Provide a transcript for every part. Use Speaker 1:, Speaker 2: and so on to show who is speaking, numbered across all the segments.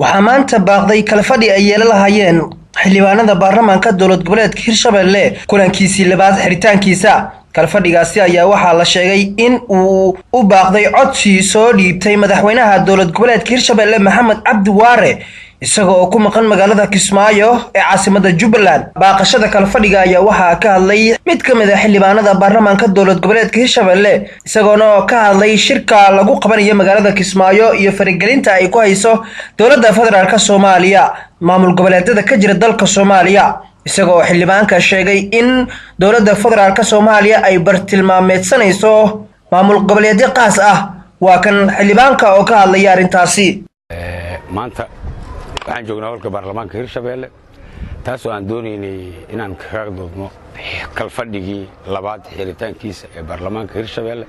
Speaker 1: waxaa maanta baaqday kala fadhi ay yeelan lahaayeen xildhibaanada baarlamaanka dowlad goboleedka Hirshabelle kulankiisii labaad xiritaankiisa. kala fadhigaasi ayaa waxaa la sheegay in uu u baaqday codsi soo dhiibtay madaxweynaha dowlad goboleedka Hirshabelle Maxamed Cabdi Waare isagoo ku maqan magaalada Kismaayo ee caasimadda Jubbaland. baaqashada kala fadhiga ayaa waxaa ka hadlay mid ka mid ah xildhibaanada baarlamaanka dowlad goboleedka Hirshabelle isagoona ka hadlay shirka lagu qabanayo magaalada Kismaayo iyo farigelinta ay ku hayso dowladda federaalka Soomaaliya maamul goboleedyada ka jira dalka Soomaaliya isagoo xildhibaanka sheegay in dowladda federaalka Soomaaliya ay bartilmaameedsanayso maamul goboleedyo qaas ah. waa kan xildhibaanka oo ka hadlay arintaasi.
Speaker 2: maanta waxaan joognaa holka baarlamaanka Hirshabelle taasoo aan doonaynay inaan kaga doodno kala fadhigii labaad xiritaankiisa ee baarlamaanka Hirshabelle.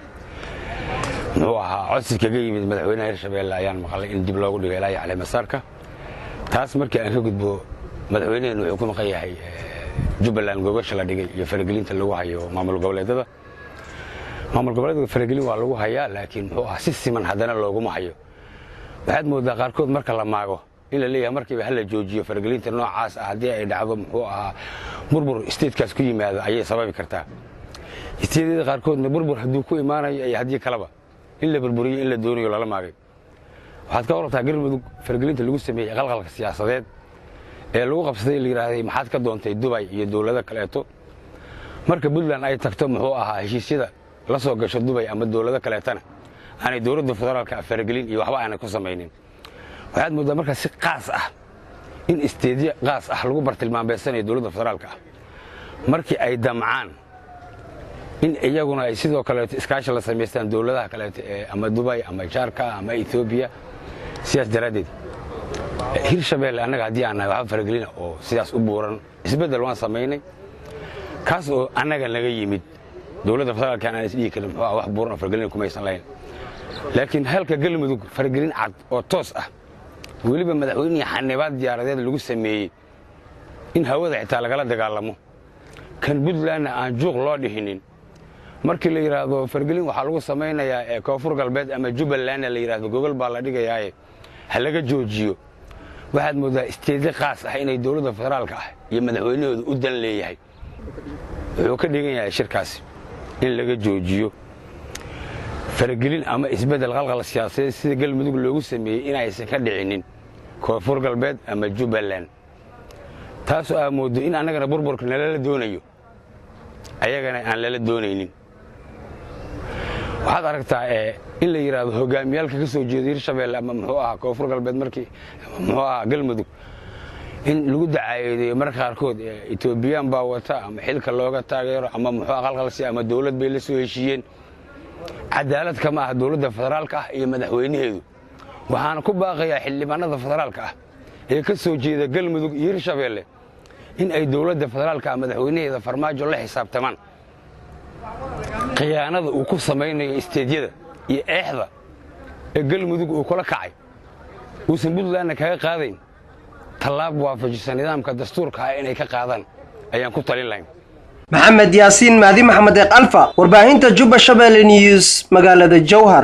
Speaker 2: muxuu ahaa codsi kaga yimid madaxweynaha Hirshabelle ayaan maqlay in dib loogu dhigay ilaa Cali Masaarka. taas markii aan ka gudbo madaxweynaha wuxuu ku maqan yahay Jubbaland gobasha la dhigay iyo faragelinta lagu hayo maamul goboleedyada. maamul goboleedyada faragelin waa lagu hayaa laakiin muxuu ahaa si siman haddana looguma hayo. waxaad moodaa qaarkood marka la maago in la leeyahay markiiba hal la joojiyo faragelinta noocaas ah haddii ay dhacdo muxuu ahaa burbur stateskaas ku yimaado ayay sababi kartaa. isteedyada qaarkoodna burbur hadduu ku imaanayo ay haddii kaleba in la burburiyo in la doonayo lala maagay. waxaad ka warartaa Galmudug faragelinta lagu sameeyay qalqalka siyaasadeed ee lagu qabsaday la yiraahday maxaad ka doontay Dubai iyo dawlado kaleeto marka Puntland ay tagto muxuu ahaa heshiisyada la soo gasho Dubai ama dawlado kaleetana aanay dowladda federaalka faragelin iyo waxba aanay ku sameeynin. waxaad moodaa marka si qaas ah in isteedyo qaas ah lagu bartilmaameedsanayo dowladda federaalka markii ay damcaan in iyaguna ay sidoo kale iskaashi la sameystaan dawladaha kale ama Dubai ama Jaarka ama Ethiopia siyaas daraadeed. Hirshabelle anaga haddii aan nahay waxa faragelina oo sidaas u buuran isbedel waan sameynay kaas oo anaga naga yimid dowladda federaalka aan isdhihi karin wax buuran faragelina kuma aysan lahayn. laakiin halka Galmudug faragelin cad oo toos ah weliba madaxweynaha xanibaad diyaaradeed lagu sameeyay in hawada xitaa lagala dagaalamo kan Puntland aan juuq loo dhihinin markii la yiraahdo faragelin waxa lagu sameynayaa koonfur galbeed ama Jubbaland la yiraahdo gobol baa la dhigayaa ha laga joojiyo. waxaad moodaa isteedyo qaas ah inay dowladda federaalka ah iyo madaxweynahooda u dan leeyahay. wuxuu ka dhigan yahay shirkaasi in laga joojiyo faragelin ama isbedel qalqal siyaasadeed sida Galmudug loogu sameeyay in aysan ka dhicinin koonfur galbeed ama Jubbaland. taasoo ah moodo in anagana burburka nala doonayo ayagana aan la doonaynin. waxaad aragtaa in la yiraahdo hogaamiyalka ka soo jeeday Hirshabelle ama muxuu ahaa koonfur galbeed markii muxuu ahaa Galmudug in lagu dacaayeeyo marka qaarkood Ethiopian baa wata ama xilka looga taageero ama muxuu ahaa qalqalsi ama dawlad bay la soo heshiiyeen. cadaalad kama ah dowladda federaalka ah iyo madaxweynaheedu. waxaan ku baaqayaa xildhibaanada federaalka ah ee ka soo jeeda Galmudug iyo Hirshabelle in ay dowladda federaalka ah madaxweynaheeda farmaajo la xisaabtamaan khiyaanada uu ku sameynayo isteedyada iyo eexda ee Galmudug uu kula kacay uusan Puntland kaga qaadayn talaab waafajisan nidaamka dastuurka ah inay ka qaadaan ayaan ku talin lahayn.
Speaker 1: Maxamed Yaasiin Maadi Maxamed Alfa warbaahinta Jubbaland News magaalada Jowhar.